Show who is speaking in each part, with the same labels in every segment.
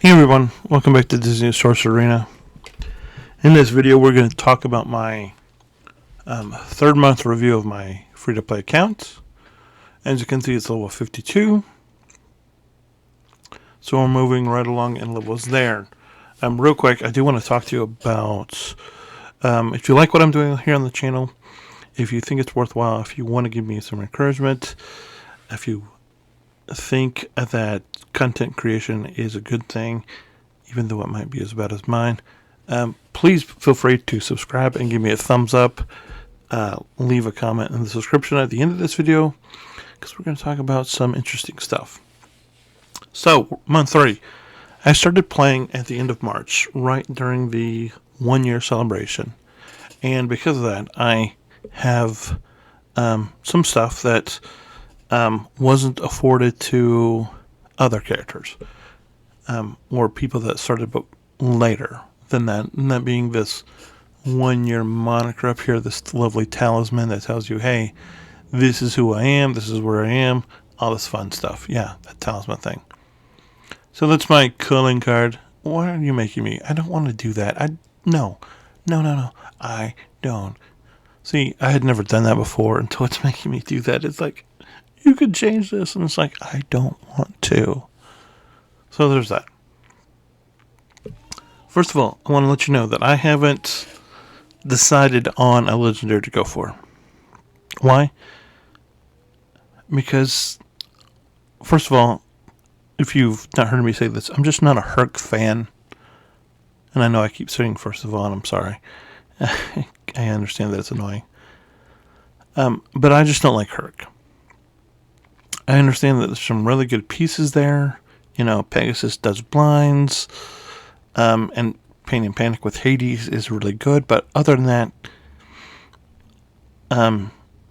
Speaker 1: Hey everyone, welcome back to Disney Sorcerer Arena. In this video, we're going to talk about my third month review of my free-to-play account. As you can see, it's level 52. So we're moving right along in levels there. Real quick, I do want to talk to you about, if you like what I'm doing here on the channel, if you think it's worthwhile, if you want to give me some encouragement, if you think that content creation is a good thing, even though it might be as bad as mine, please feel free to subscribe and give me a thumbs up. Leave a comment in the description at the end of this video, because we're going to talk about some interesting stuff. So, month 3. I started playing at the end of March, right during the 1-year celebration. And because of that, I have some stuff that wasn't afforded to other characters, or people that started but later than that. And that being this 1-year moniker up here, this lovely talisman that tells you, hey, this is who I am, this is where I am, all this fun stuff. Yeah, that talisman thing. So that's my calling card. Why are you making me? I don't want to do that. No. I don't. See, I had never done that before until it's making me do that. It's like, you could change this, and it's like, I don't want to. So there's that. First of all, I want to let you know that I haven't decided on a legendary to go for. Why? Because, first of all, if you've not heard me say this, I'm just not a Herc fan. And I know I keep saying first of all, and I'm sorry. I understand that it's annoying. But I just don't like Herc. I understand that there's some really good pieces there. You know, Pegasus does blinds. And Pain and Panic with Hades is really good. But other than that,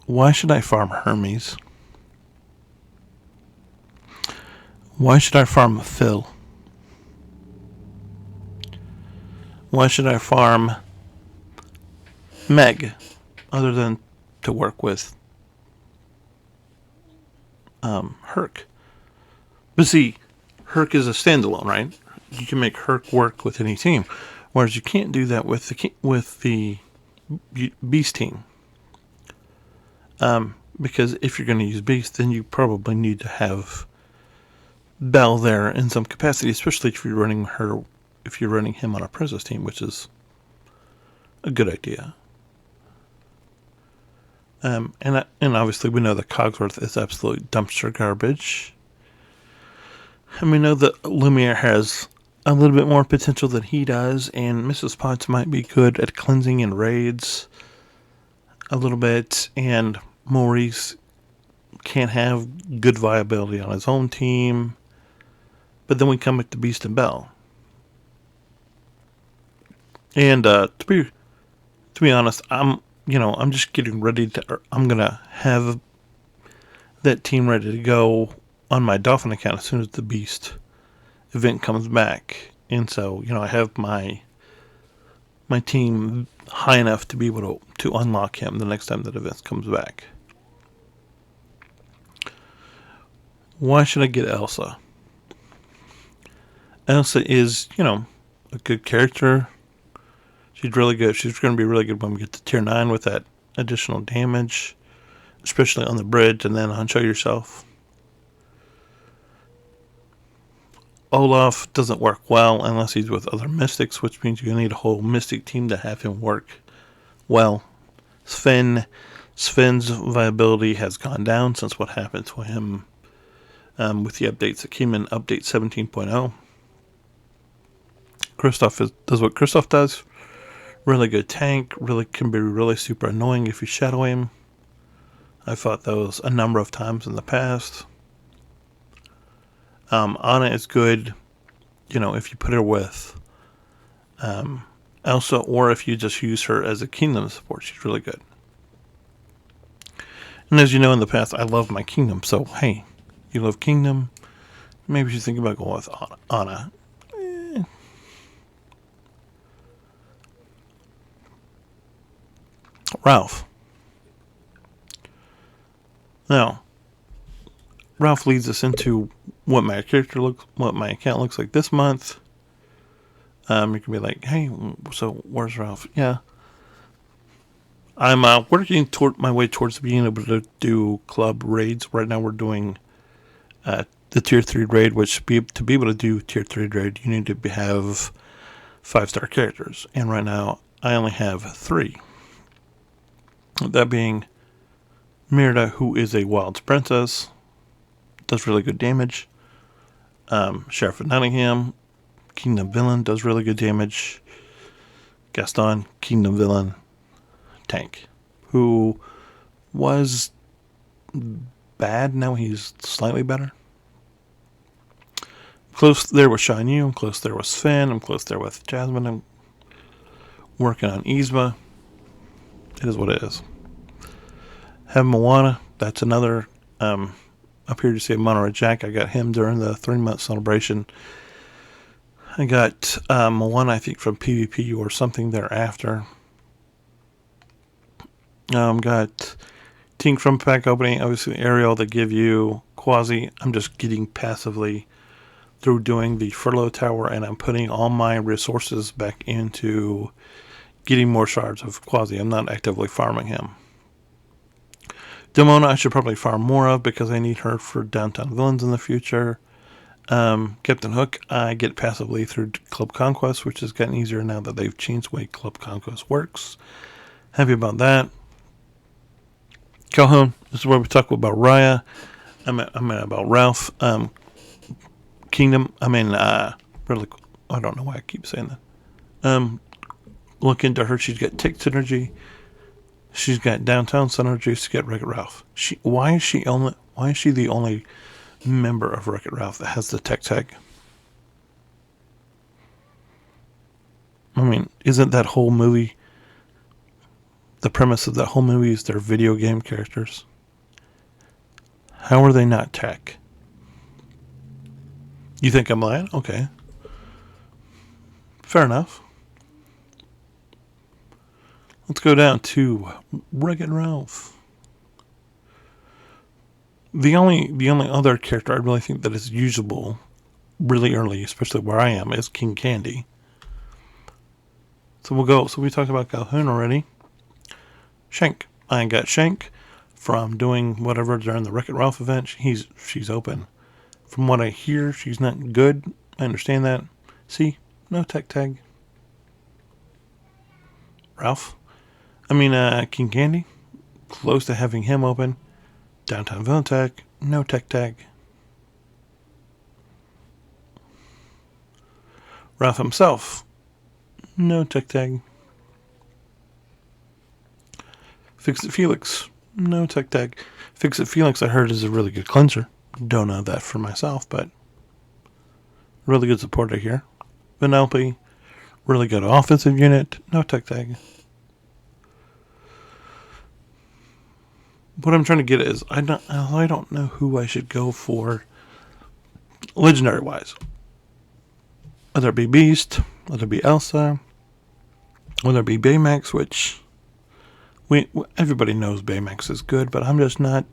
Speaker 1: why should I farm Hermes? Why should I farm Phil? Why should I farm Meg, other than to work with Herc? But see, Herc is a standalone, right? You can make Herc work with any team, whereas you can't do that with the Beast team. Because if you're going to use Beast, then you probably need to have Belle there in some capacity, especially if you're running him on a Princess team, which is a good idea. And obviously we know that Cogsworth is absolute dumpster garbage. And we know that Lumiere has a little bit more potential than he does, and Mrs. Potts might be good at cleansing and raids a little bit, and Maurice can't have good viability on his own team. But then we come back to Beast and Belle. And to be honest, I'm just getting ready to. I'm gonna have that team ready to go on my Dolphin account as soon as the Beast event comes back. And so, I have my team high enough to be able to unlock him the next time that event comes back. Why should I get Elsa? Elsa is, a good character. She's really good. She's going to be really good when we get to tier 9 with that additional damage, especially on the bridge and then on Show Yourself. Olaf doesn't work well unless he's with other mystics, which means you need a whole mystic team to have him work well. Sven's viability has gone down since what happened to him with the updates that came in update 17.0. Kristoff does what Kristoff does. Really good tank. Can be really super annoying if you shadow him. I fought those a number of times in the past. Anna is good, if you put her with Elsa, or if you just use her as a kingdom support. She's really good. And as you know, in the past, I love my kingdom. So, hey, you love kingdom, maybe you should think about going with Anna. Ralph. Now, Ralph leads us into what my account looks like this month. You can be like, hey, so where's Ralph? Yeah. I'm working toward my way towards being able to do club raids. Right now we're doing the tier 3 raid, which to be able to do tier 3 raid, you need to have 5-star characters. And right now I only have 3. That being Merida, who is a wild princess, does really good damage. Sheriff of Nottingham, Kingdom Villain, does really good damage. Gaston, Kingdom Villain, tank, who was bad, now he's slightly better. Close there with Shan Yu, I'm close there with Sven, I'm close there with Jasmine, I'm working on Yzma. It is what it is. Have Moana, that's another, up here to see Monterey Jack. I got him during the 3-month celebration. I got Moana, I think, from PvP or something thereafter. Got Tink from pack opening, obviously Ariel that give you Quasi. I'm just getting passively through doing the Furlough Tower, and I'm putting all my resources back into getting more shards of Quasi. I'm not actively farming him. Demona I should probably farm more of because I need her for downtown villains in the future. Captain Hook I get passively through Club Conquest, which has gotten easier now that they've changed the way Club Conquest works. Happy about that. Calhoun, this is where we talk about Raya. I'm about Ralph. Kingdom, really, I don't know why I keep saying that. Look into her. She's got Tick Synergy. She's got Downtown Synergy. She's got Wreck-It Ralph. Why is she the only member of Wreck-It Ralph that has the tech tag? I mean, isn't that whole movie, the premise of that whole movie is they're video game characters? How are they not tech? You think I'm lying? Okay. Fair enough. Let's go down to Wreck-It Ralph. The only other character I really think that is usable really early, especially where I am, is King Candy. So we talked about Calhoun already. Shank. I got Shank from doing whatever during the Wreck-It Ralph event. She's open. From what I hear, she's not good. I understand that. See? No tech tag. Ralph. King Candy. Close to having him open. Downtown Villain Tech. No tech tag. Ralph himself. No tech tag. Fix-It Felix. No tech tag. Fix-It Felix, I heard, is a really good cleanser. Don't know that for myself, but really good supporter here. Vanellope, really good offensive unit. No tech tag. What I'm trying to get is I don't know who I should go for legendary wise. Whether it be Beast, whether it be Elsa, whether it be Baymax, which everybody knows Baymax is good, but I'm just not.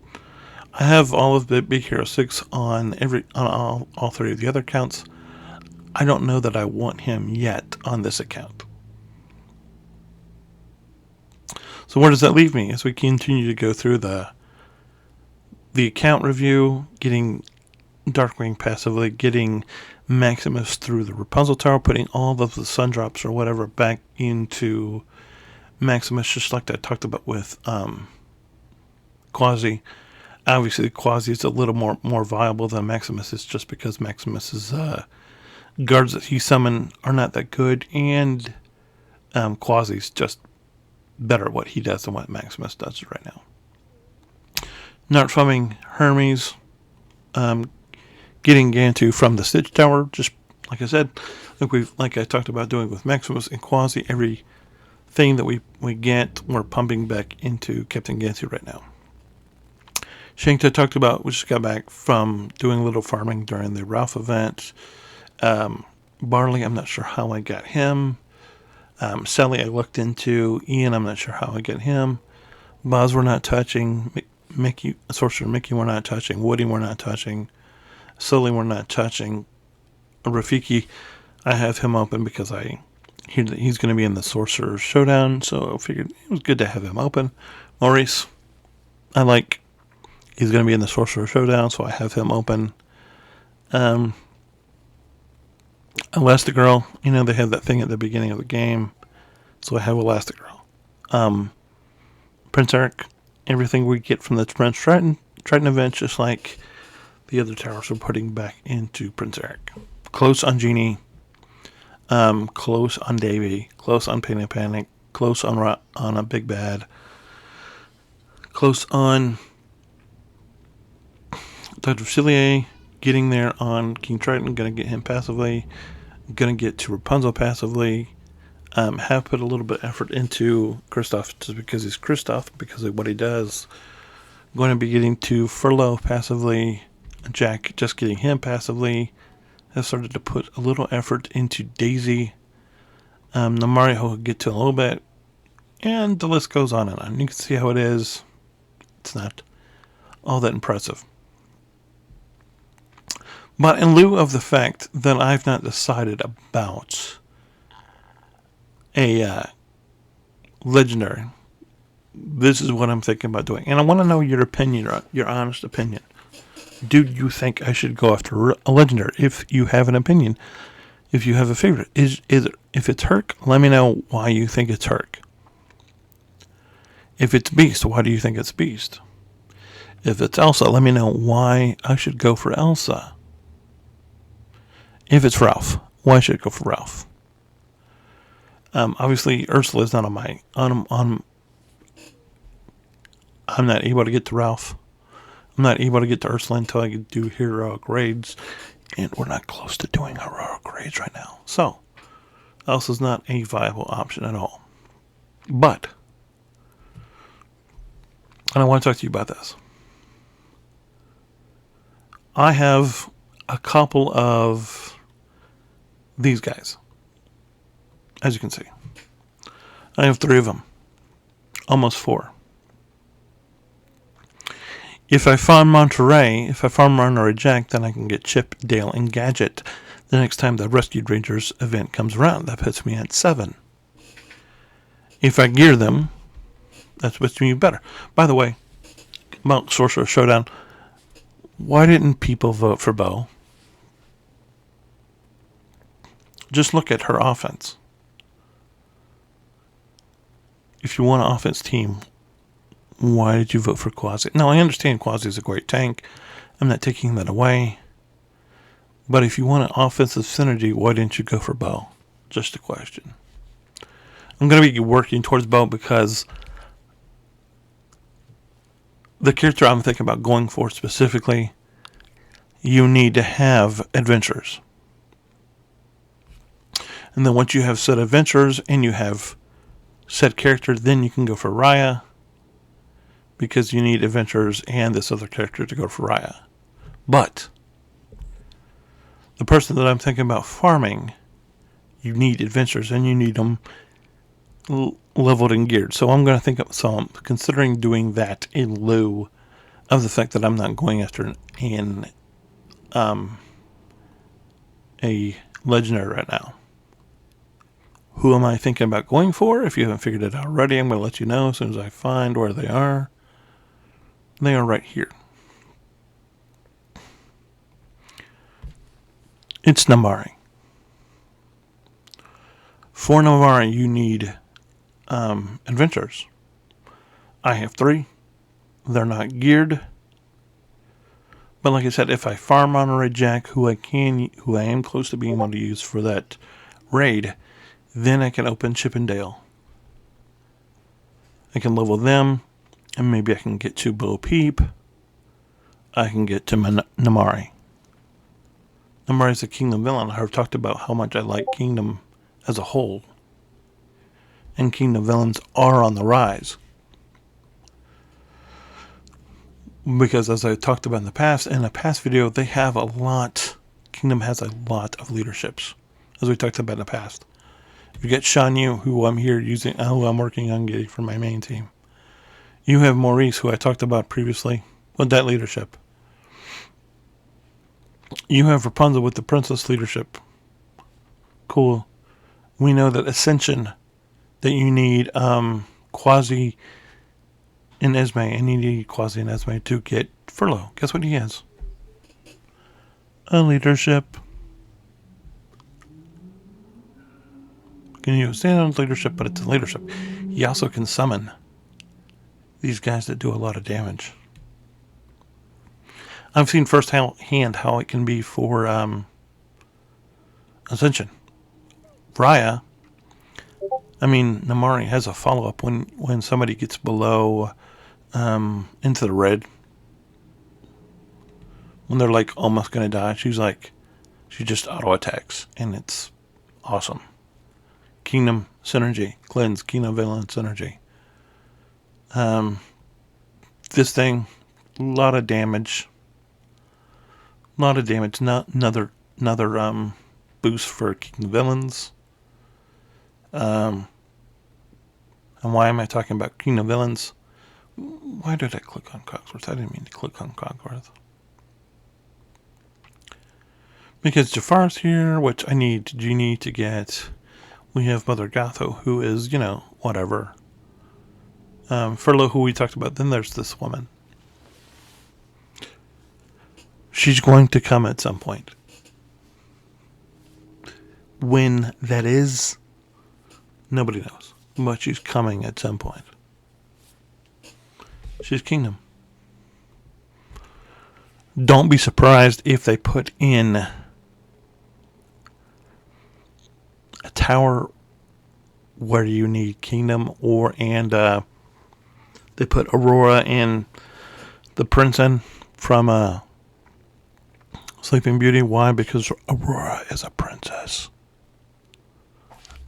Speaker 1: I have all of the Big Hero 6 on all 3 of the other accounts. I don't know that I want him yet on this account. So where does that leave me as we continue to go through the account review, getting Darkwing passively, getting Maximus through the Rapunzel Tower, putting all of the Sun Drops or whatever back into Maximus, just like I talked about with Quasi. Obviously, Quasi is a little more viable than Maximus is just because Maximus's guards that he summoned are not that good, and Quasi's just better at what he does than what Maximus does right now. Not farming Hermes, getting Gantu from the Stitch Tower, just like I said, like I talked about doing with Maximus and Quasi, everything that we get, we're pumping back into Captain Gantu right now. Shankta talked about, we just got back from doing a little farming during the Ralph event. Barley, I'm not sure how I got him. Sally, I looked into. Ian, I'm not sure how I got him. Boz, we're not touching. Mickey, Sorcerer, Mickey we're not touching. Woody we're not touching. Sully we're not touching. Rafiki, I have him open because he's going to be in the Sorcerer Showdown, so I figured it was good to have him open. Maurice, he's going to be in the Sorcerer Showdown, so I have him open. Elastigirl, they have that thing at the beginning of the game, so I have Elastigirl. Prince Eric, everything we get from the Prince Triton event, just like the other towers, we're putting back into Prince Eric. Close on Genie, close on Davy, close on Panic, close on a Big Bad, close on Dr. Facilier, getting there on King Triton, gonna get him passively, gonna get to Rapunzel passively, have put a little bit of effort into Kristoff just because he's Kristoff, because of what he does. Going to be getting to Furlough passively, Jack just getting him passively. Have started to put a little effort into Daisy. Namari will get to a little bit, and the list goes on and on. You can see how it is. It's not all that impressive. But in lieu of the fact that I've not decided about a legendary, this is what I'm thinking about doing. And I want to know your opinion, your honest opinion. Do you think I should go after a legendary? If you have an opinion, if you have a favorite, is it, if it's Herc, let me know why you think it's Herc. If it's Beast, why do you think it's Beast? If it's Elsa, let me know why I should go for Elsa. If it's Ralph, why should I go for Ralph? Obviously, Ursula is not on my I'm not able to get to Ralph. I'm not able to get to Ursula until I can do heroic raids, and we're not close to doing heroic raids right now. So, Elsa's not a viable option at all. But, and I want to talk to you about this. I have a couple of these guys. As you can see, I have 3 of them. Almost 4. If I farm Monterey, Jack, then I can get Chip, Dale, and Gadget the next time the Rescued Rangers event comes around. That puts me at 7. If I gear them, that puts me better. By the way, about Sorcerer Showdown, why didn't people vote for Bo? Just look at her offense. If you want an offense team, why did you vote for Quasi? Now, I understand Quasi is a great tank. I'm not taking that away. But if you want an offensive synergy, why didn't you go for Bo? Just a question. I'm going to be working towards Bo because the character I'm thinking about going for specifically, you need to have adventures. And then once you have set adventures and you have set character, then you can go for Raya, because you need adventures and this other character to go for Raya. But the person that I'm thinking about farming, you need adventures and you need them leveled and geared. So I'm I'm considering doing that in lieu of the fact that I'm not going after a legendary right now. Who am I thinking about going for? If you haven't figured it out already, I'm going to let you know as soon as I find where they are. They are right here. It's Namari. For Namari, you need adventures. I have 3. They're not geared. But like I said, if I farm Monterey Jack, who I am close to being able to use for that raid, then I can open Chip and Dale. I can level them, and maybe I can get to Bo Peep. I can get to Namari. Namari's a Kingdom villain. I've talked about how much I like Kingdom as a whole. And Kingdom villains are on the rise. Because as I talked about in a past video, they have a lot. Kingdom has a lot of leaderships, as we talked about in the past. You get Shan Yu, who I'm working on getting for my main team. You have Maurice, who I talked about previously, with that leadership. You have Rapunzel with the princess leadership. Cool. We know that Ascension, that you need Quasi and Esme, and you need Quasi and Esme to get Furlough. Guess what he has? A leadership. Can you stand on leadership, but it's a leadership. He also can summon these guys that do a lot of damage. I've seen firsthand how it can be for Ascension. Raya, Namari has a follow-up when somebody gets below into the red. When they're like almost going to die, she just auto-attacks, and it's awesome. Kingdom synergy. Cleanse, Kingdom villain synergy. This thing, a lot of damage. Not another boost for Kingdom villains. And why am I talking about Kingdom villains? Why did I click on Cogsworth? I didn't mean to click on Cogsworth. Because Jafar's here, which you need to get. We have Mother Gotho, who is, whatever. Furlough, who we talked about. Then there's this woman. She's going to come at some point. When that is, nobody knows. But she's coming at some point. She's Kingdom. Don't be surprised if they put in a tower where you need Kingdom, and they put Aurora and the prince in from Sleeping Beauty. Why? Because Aurora is a princess.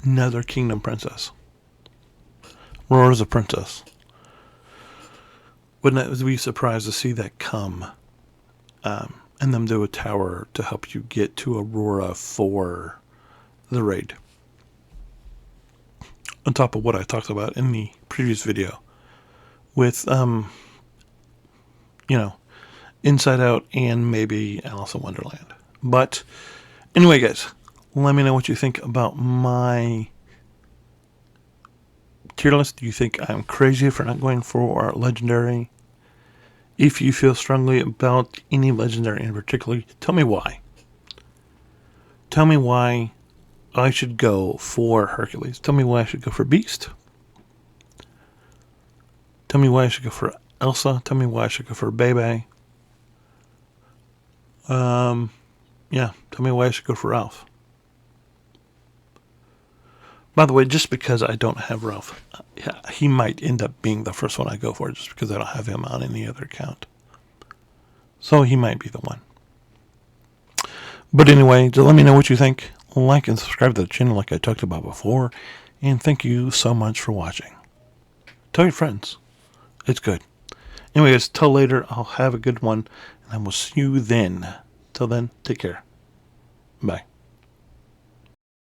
Speaker 1: Another Kingdom princess. Aurora's a princess. Wouldn't it be surprised to see that come? And them do a tower to help you get to Aurora for the raid. On top of what I talked about in the previous video. With, Inside Out and maybe Alice in Wonderland. But, anyway guys, let me know what you think about my tier list. Do you think I'm crazy for not going for Legendary? If you feel strongly about any Legendary in particular, tell me why. Tell me why I should go for Hercules. Tell me why I should go for Beast. Tell me why I should go for Elsa. Tell me why I should go for Bebe. Tell me why I should go for Ralph. By the way, just because I don't have Ralph, he might end up being the first one I go for, just because I don't have him on any other account. So he might be the one. But anyway, just let me know what you think. Like and subscribe to the channel like I talked about before. And thank you so much for watching. Tell your friends. It's good. Anyways, till later, I'll have a good one. And I will see you then. Till then, take care. Bye.